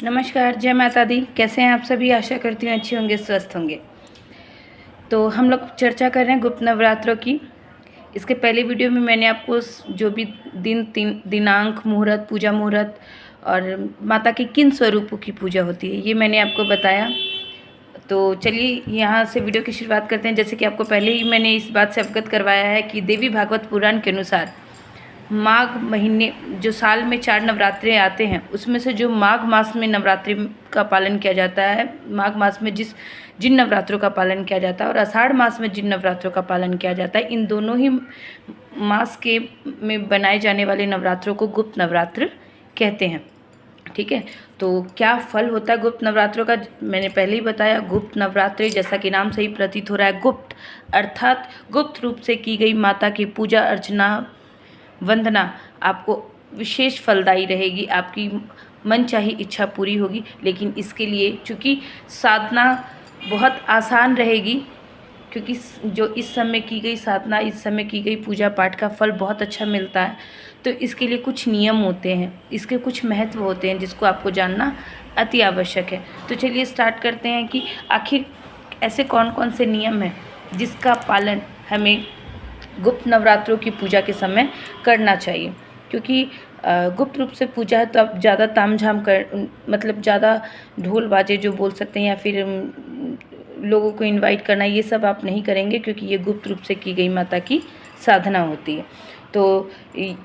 नमस्कार, जय माता दी। कैसे हैं आप सभी? आशा करती हूँ अच्छे होंगे, स्वस्थ होंगे। तो हम लोग चर्चा कर रहे हैं गुप्त नवरात्रों की। इसके पहले वीडियो में मैंने आपको जो भी दिनांक, मुहूर्त, पूजा मुहूर्त और माता के किन स्वरूपों की पूजा होती है, ये मैंने आपको बताया। तो चलिए यहाँ से वीडियो की शुरुआत करते हैं। जैसे कि आपको पहले ही मैंने इस बात से अवगत करवाया है कि देवी भागवत पुराण के अनुसार माघ महीने जो साल में 4 नवरात्रे आते हैं, उसमें से जो माघ मास में नवरात्रि का पालन किया जाता है, माघ मास में जिन नवरात्रों का पालन किया जाता है और आषाढ़ मास में जिन नवरात्रों का पालन किया जाता है, इन दोनों ही मास के में बनाए जाने वाले नवरात्रों को गुप्त नवरात्र कहते हैं। ठीक है, तो क्या फल होता है गुप्त नवरात्रों का? मैंने पहले ही बताया। गुप्त नवरात्रि, जैसा कि नाम से ही प्रतीत हो रहा है, गुप्त अर्थात गुप्त रूप से की गई माता की पूजा अर्चना वंदना आपको विशेष फलदायी रहेगी। आपकी मनचाही इच्छा पूरी होगी। लेकिन इसके लिए चूँकि साधना बहुत आसान रहेगी, क्योंकि जो इस समय की गई साधना, इस समय की गई पूजा पाठ का फल बहुत अच्छा मिलता है, तो इसके लिए कुछ नियम होते हैं, इसके कुछ महत्व होते हैं, जिसको आपको जानना अति आवश्यक है। तो चलिए स्टार्ट करते हैं कि आखिर ऐसे कौन कौन से नियम हैं जिसका पालन हमें गुप्त नवरात्रों की पूजा के समय करना चाहिए। क्योंकि गुप्त रूप से पूजा है तो आप ज़्यादा तामझाम मतलब ज़्यादा ढोल बाजे जो बोल सकते हैं, या फिर लोगों को इनवाइट करना, ये सब आप नहीं करेंगे, क्योंकि ये गुप्त रूप से की गई माता की साधना होती है। तो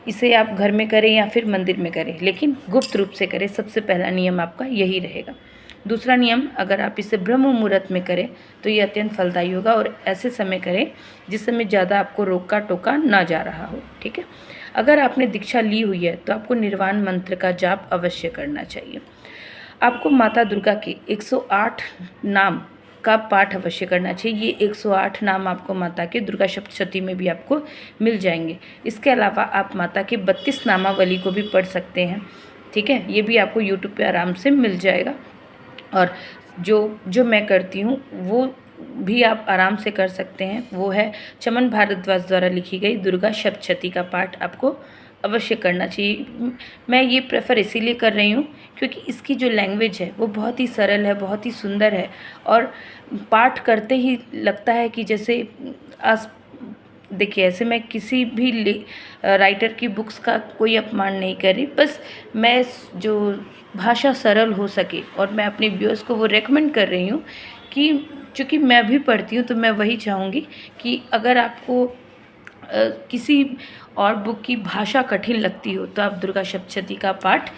इसे आप घर में करें या फिर मंदिर में करें, लेकिन गुप्त रूप से करें। सबसे पहला नियम आपका यही रहेगा। दूसरा नियम, अगर आप इसे ब्रह्म मुहूर्त में करें तो ये अत्यंत फलदायी होगा, और ऐसे समय करें जिस समय ज़्यादा आपको रोका टोका ना जा रहा हो। ठीक है, अगर आपने दीक्षा ली हुई है तो आपको निर्वाण मंत्र का जाप अवश्य करना चाहिए। आपको माता दुर्गा के 108 नाम का पाठ अवश्य करना चाहिए। ये 108 नाम आपको माता के दुर्गा सप्तशती में भी आपको मिल जाएंगे। इसके अलावा आप माता के 32 नामावली को भी पढ़ सकते हैं। ठीक है, ये भी आपको यूट्यूब पे आराम से मिल जाएगा। और जो मैं करती हूँ वो भी आप आराम से कर सकते हैं। वो है चमन भारद्वाज द्वारा लिखी गई दुर्गा सप्तशती का पाठ आपको अवश्य करना चाहिए। मैं ये प्रेफर इसीलिए कर रही हूँ क्योंकि इसकी जो लैंग्वेज है वो बहुत ही सरल है, बहुत ही सुंदर है, और पाठ करते ही लगता है कि जैसे देखिए, ऐसे मैं किसी भी राइटर की बुक्स का कोई अपमान नहीं कर रही, बस मैं जो भाषा सरल हो सके और मैं अपने व्यूअर्स को वो रेकमेंड कर रही हूँ कि चूँकि मैं भी पढ़ती हूँ तो मैं वही चाहूँगी कि अगर आपको किसी और बुक की भाषा कठिन लगती हो तो आप दुर्गा सप्तशती का पाठ,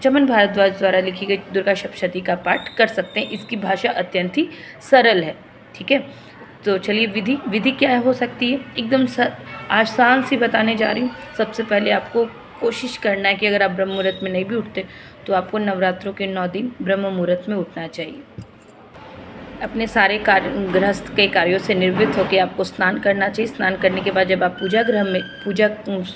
चमन भारद्वाज द्वारा लिखी गई दुर्गा सप्तशती का पाठ कर सकते हैं। इसकी भाषा अत्यंत ही सरल है। ठीक है, तो चलिए विधि क्या हो सकती है, एकदम आसान सी बताने जा रही हूँ। सबसे पहले आपको कोशिश करना है कि अगर आप ब्रह्म मुहूर्त में नहीं भी उठते तो आपको नवरात्रों के 9 दिन ब्रह्म मुहूर्त में उठना चाहिए। अपने सारे गृहस्थ के कार्यों से निवृत्त होकर आपको स्नान करना चाहिए। स्नान करने के बाद जब आप पूजा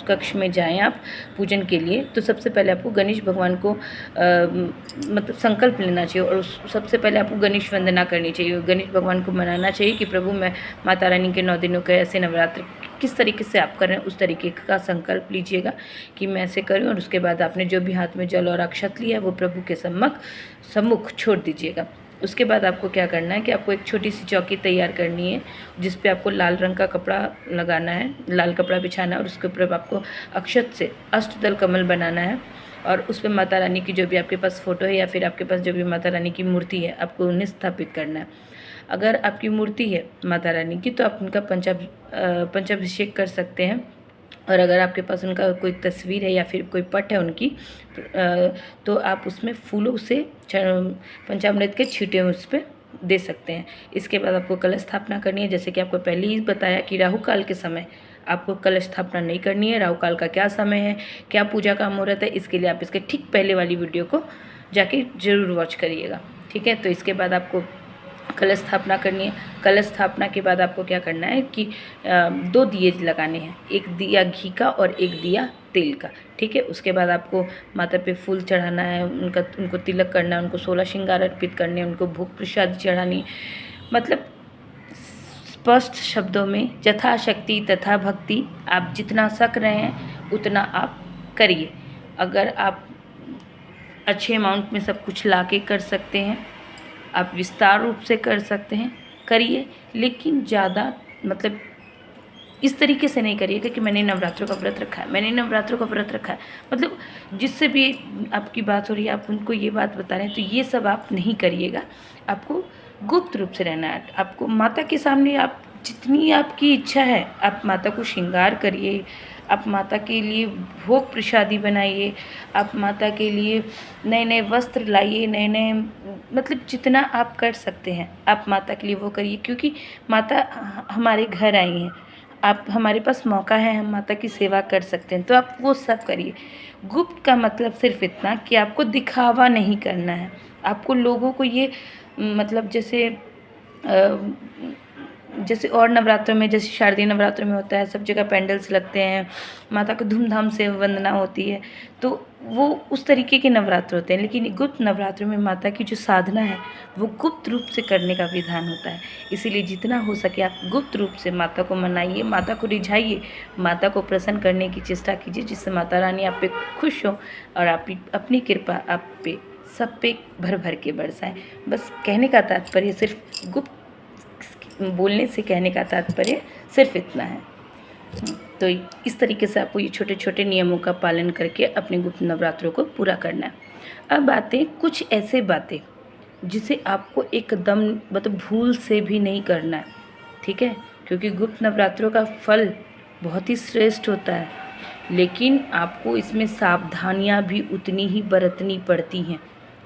कक्ष में जाएं आप पूजन के लिए, तो सबसे पहले आपको गणेश भगवान को मतलब संकल्प लेना चाहिए, और सबसे पहले आपको गणेश वंदना करनी चाहिए। गणेश भगवान को मनाना चाहिए कि प्रभु मैं माता रानी के 9 दिनों के ऐसे नवरात्र किस तरीके से आप कर रहे हैं उस तरीके का संकल्प लीजिएगा कि मैं ऐसे करूँ। और उसके बाद आपने जो भी हाथ में जल और अक्षत लिया है वो प्रभु के सम्मुख छोड़ दीजिएगा। उसके बाद आपको क्या करना है कि आपको एक छोटी सी चौकी तैयार करनी है, जिस पे आपको लाल रंग का कपड़ा लगाना है, लाल कपड़ा बिछाना है, और उसके ऊपर आपको अक्षत से अष्टदल कमल बनाना है, और उस पर माता रानी की जो भी आपके पास फ़ोटो है या फिर आपके पास जो भी माता रानी की मूर्ति है आपको उन्हें स्थापित करना है। अगर आपकी मूर्ति है माता रानी की तो आप उनका पंचाभिषेक कर सकते हैं, और अगर आपके पास उनका कोई तस्वीर है या फिर कोई पट है उनकी, तो आप उसमें फूलों से पंचामृत के छींटे उस पर दे सकते हैं। इसके बाद आपको कलश स्थापना करनी है। जैसे कि आपको पहले ही बताया कि राहु काल के समय आपको कलश स्थापना नहीं करनी है। राहु काल का क्या समय है, क्या पूजा का मुहूर्त है, इसके लिए आप इसके ठीक पहले वाली वीडियो को जाके ज़रूर वॉच करिएगा। ठीक है, तो इसके बाद आपको कलश स्थापना करनी है। कलश स्थापना के बाद आपको क्या करना है कि 2 दिए लगाने हैं, एक दिया घी का और एक दिया तेल का। ठीक है, उसके बाद आपको माता पे फूल चढ़ाना है, उनको तिलक करना है, उनको 16 श्रृंगार अर्पित करने हैं, उनको भोग प्रसाद चढ़ानी है। मतलब स्पष्ट शब्दों में यथाशक्ति तथा भक्ति, आप जितना सक रहे हैं उतना आप करिए। अगर आप अच्छे अमाउंट में सब कुछ ला के कर सकते हैं, आप विस्तार रूप से कर सकते हैं, करिए, लेकिन ज़्यादा मतलब इस तरीके से नहीं करिएगा कि मैंने नवरात्रों का व्रत रखा है, मैंने नवरात्रों का व्रत रखा है, मतलब जिससे भी आपकी बात हो रही है आप उनको ये बात बता रहे हैं, तो ये सब आप नहीं करिएगा। आपको गुप्त रूप से रहना है। आपको माता के सामने आप जितनी आपकी इच्छा है आप माता को श्रृंगार करिए, आप माता के लिए भोग प्रसादी बनाइए, आप माता के लिए नए नए वस्त्र लाइए, नए नए मतलब जितना आप कर सकते हैं आप माता के लिए वो करिए, क्योंकि माता हमारे घर आई हैं, आप हमारे पास मौका है, हम माता की सेवा कर सकते हैं, तो आप वो सब करिए। गुप्त का मतलब सिर्फ इतना कि आपको दिखावा नहीं करना है, आपको लोगों को ये मतलब जैसे और नवरात्रों में, जैसे शारदीय नवरात्रों में होता है, सब जगह पेंडल्स लगते हैं, माता को धूमधाम से वंदना होती है, तो वो उस तरीके के नवरात्र होते हैं। लेकिन गुप्त नवरात्रों में माता की जो साधना है वो गुप्त रूप से करने का विधान होता है। इसीलिए जितना हो सके आप गुप्त रूप से माता को मनाइए, माता को रिझाइए, माता को प्रसन्न करने की चेष्टा कीजिए, जिससे माता रानी आप पे खुश हो और आप अपनी कृपा आप पे सब पे भर भर के बरसाएं। बस कहने का तात्पर्य सिर्फ गुप्त बोलने से कहने का तात्पर्य सिर्फ इतना है। तो इस तरीके से आपको ये छोटे छोटे नियमों का पालन करके अपने गुप्त नवरात्रों को पूरा करना है। अब बातें कुछ ऐसे बातें जिसे आपको एकदम मतलब भूल से भी नहीं करना है, ठीक है, क्योंकि गुप्त नवरात्रों का फल बहुत ही श्रेष्ठ होता है, लेकिन आपको इसमें सावधानियां भी उतनी ही बरतनी पड़ती हैं।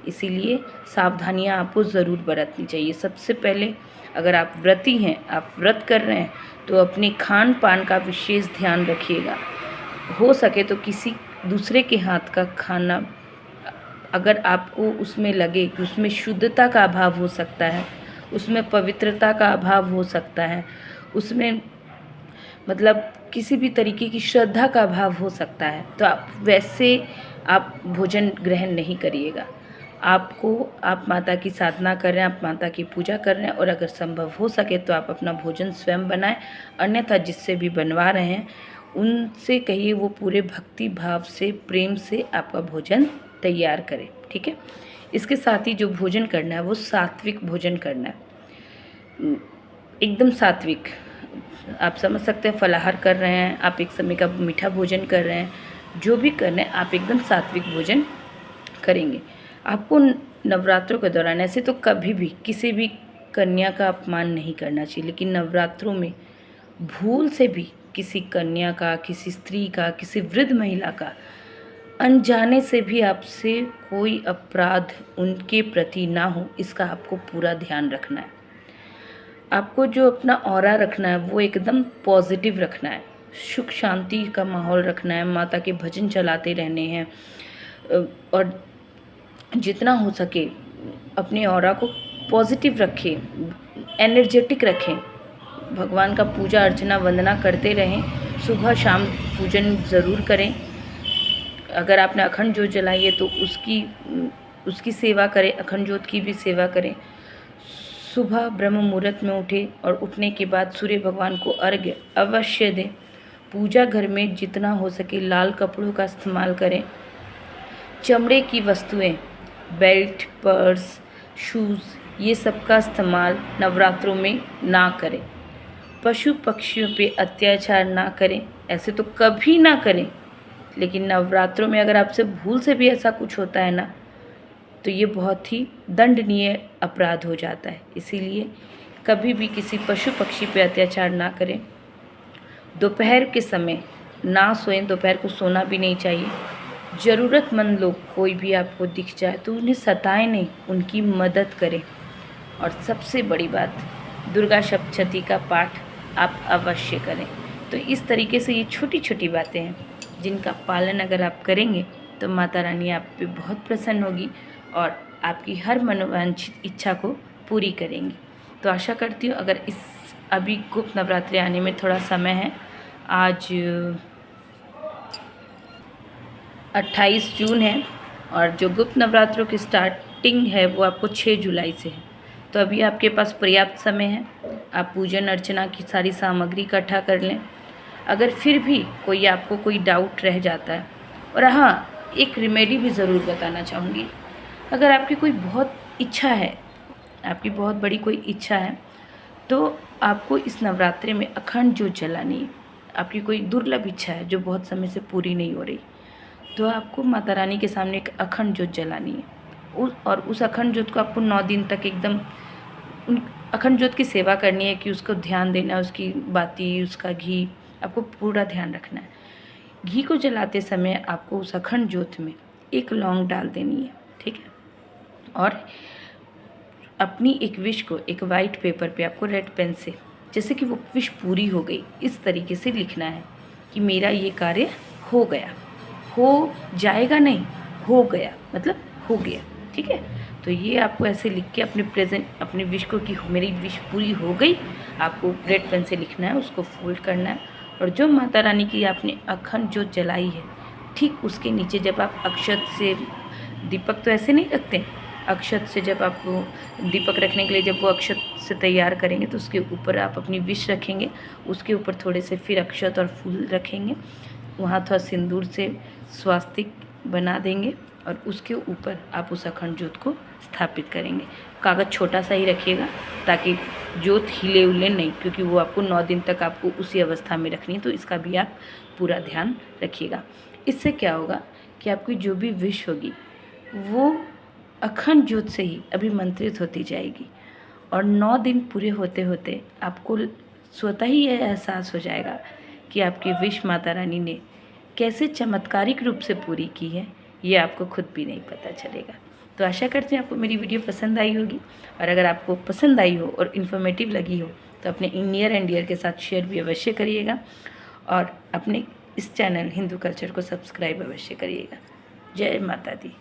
इसीलिए सावधानियां आपको ज़रूर बरतनी चाहिए। सबसे पहले अगर आप व्रती हैं, आप व्रत कर रहे हैं, तो अपने खान पान का विशेष ध्यान रखिएगा। हो सके तो किसी दूसरे के हाथ का खाना अगर आपको उसमें लगे कि उसमें शुद्धता का अभाव हो सकता है, उसमें पवित्रता का अभाव हो सकता है, उसमें मतलब किसी भी तरीके की श्रद्धा का अभाव हो सकता है, तो आप वैसे आप भोजन ग्रहण नहीं करिएगा। आप माता की साधना कर रहे हैं, आप माता की पूजा कर रहे हैं, और अगर संभव हो सके तो आप अपना भोजन स्वयं बनाएं, अन्यथा जिससे भी बनवा रहे हैं उनसे कहिए वो पूरे भक्ति भाव से, प्रेम से आपका भोजन तैयार करें, ठीक है। इसके साथ ही जो भोजन करना है वो सात्विक भोजन करना है, एकदम सात्विक। आप समझ सकते हैं, फलाहार कर रहे हैं, आप एक समय का मीठा भोजन कर रहे हैं, जो भी कर रहे हैं आप एकदम सात्विक भोजन करेंगे। आपको नवरात्रों के दौरान ऐसे तो कभी भी किसी भी कन्या का अपमान नहीं करना चाहिए, लेकिन नवरात्रों में भूल से भी किसी कन्या का, किसी स्त्री का, किसी वृद्ध महिला का अनजाने से भी आपसे कोई अपराध उनके प्रति ना हो, इसका आपको पूरा ध्यान रखना है। आपको जो अपना ऑरा रखना है वो एकदम पॉजिटिव रखना है, सुख शांति का माहौल रखना है, माता के भजन चलाते रहने हैं, और जितना हो सके अपने ऑरा को पॉजिटिव रखें, एनर्जेटिक रखें, भगवान का पूजा अर्चना वंदना करते रहें, सुबह शाम पूजन ज़रूर करें। अगर आपने अखंड ज्योत जलाई है तो उसकी सेवा करें, अखंड ज्योत की भी सेवा करें। सुबह ब्रह्म मुहूर्त में उठे और उठने के बाद सूर्य भगवान को अर्घ्य अवश्य दें। पूजा घर में जितना हो सके लाल कपड़ों का इस्तेमाल करें। चमड़े की वस्तुएं, बेल्ट, पर्स, शूज़, ये सब का इस्तेमाल नवरात्रों में ना करें। पशु पक्षियों पे अत्याचार ना करें, ऐसे तो कभी ना करें, लेकिन नवरात्रों में अगर आपसे भूल से भी ऐसा कुछ होता है ना, तो ये बहुत ही दंडनीय अपराध हो जाता है। इसीलिए कभी भी किसी पशु पक्षी पे अत्याचार ना करें। दोपहर के समय ना सोएं, दोपहर को सोना भी नहीं चाहिए। ज़रूरतमंद लोग कोई भी आपको दिख जाए तो उन्हें सताएं नहीं, उनकी मदद करें। और सबसे बड़ी बात, दुर्गा सप्तशती का पाठ आप अवश्य करें। तो इस तरीके से ये छोटी छोटी बातें हैं जिनका पालन अगर आप करेंगे तो माता रानी आप पे बहुत प्रसन्न होगी और आपकी हर मनोवांछित इच्छा को पूरी करेंगी। तो आशा करती हूँ अगर अभी गुप्त नवरात्रि आने में थोड़ा समय है, आज 28 जून है और जो गुप्त नवरात्रों की स्टार्टिंग है वो आपको 6 जुलाई से है, तो अभी आपके पास पर्याप्त समय है। आप पूजन अर्चना की सारी सामग्री इकट्ठा कर लें। अगर फिर भी आपको कोई डाउट रह जाता है, और हाँ, एक रेमेडी भी ज़रूर बताना चाहूँगी। अगर आपकी कोई बहुत इच्छा है, आपकी बहुत बड़ी कोई इच्छा है, तो आपको इस नवरात्रि में अखंड ज्योत जलानी है। आपकी कोई दुर्लभ इच्छा है जो बहुत समय से पूरी नहीं हो रही, तो आपको माता रानी के सामने एक अखंड ज्योत जलानी है। उस अखंड ज्योत को आपको 9 दिन तक एकदम उन अखंड ज्योत की सेवा करनी है कि उसको ध्यान देना है, उसकी बाती, उसका घी आपको पूरा ध्यान रखना है। घी को जलाते समय आपको उस अखंड ज्योत में एक लौंग डाल देनी है, ठीक है। और अपनी एक विश को एक वाइट पेपर पे आपको रेड पेन से, जैसे कि वो विश पूरी हो गई, इस तरीके से लिखना है कि मेरा ये कार्य हो गया। हो जाएगा नहीं, हो गया मतलब हो गया, ठीक है। तो ये आपको ऐसे लिख के अपने विश को कि मेरी विश पूरी हो गई, आपको रेड पेन से लिखना है, उसको फोल्ड करना है। और जो माता रानी की आपने अखंड ज्योत जलाई है, ठीक उसके नीचे जब आप अक्षत से, दीपक तो ऐसे नहीं रखते, अक्षत से जब आप दीपक रखने के लिए जब वो अक्षत से तैयार करेंगे तो उसके ऊपर आप अपनी विश रखेंगे, उसके ऊपर थोड़े से फिर अक्षत और फूल रखेंगे, वहाँ थोड़ा सिंदूर से स्वास्तिक बना देंगे और उसके ऊपर आप उस अखंड ज्योत को स्थापित करेंगे। कागज़ छोटा सा ही रखिएगा ताकि ज्योत हिले उले नहीं, क्योंकि वो आपको 9 दिन तक आपको उसी अवस्था में रखनी है, तो इसका भी आप पूरा ध्यान रखिएगा। इससे क्या होगा कि आपकी जो भी विश होगी वो अखंड ज्योत से ही अभिमंत्रित होती जाएगी और 9 दिन पूरे होते होते आपको स्वतः ही यह एहसास हो जाएगा कि आपकी विश माता रानी ने कैसे चमत्कारिक रूप से पूरी की है, ये आपको खुद भी नहीं पता चलेगा। तो आशा करते हैं आपको मेरी वीडियो पसंद आई होगी, और अगर आपको पसंद आई हो और इन्फॉर्मेटिव लगी हो तो अपने नियर एंड डियर के साथ शेयर भी अवश्य करिएगा और अपने इस चैनल हिंदू कल्चर को सब्सक्राइब अवश्य करिएगा। जय माता दी।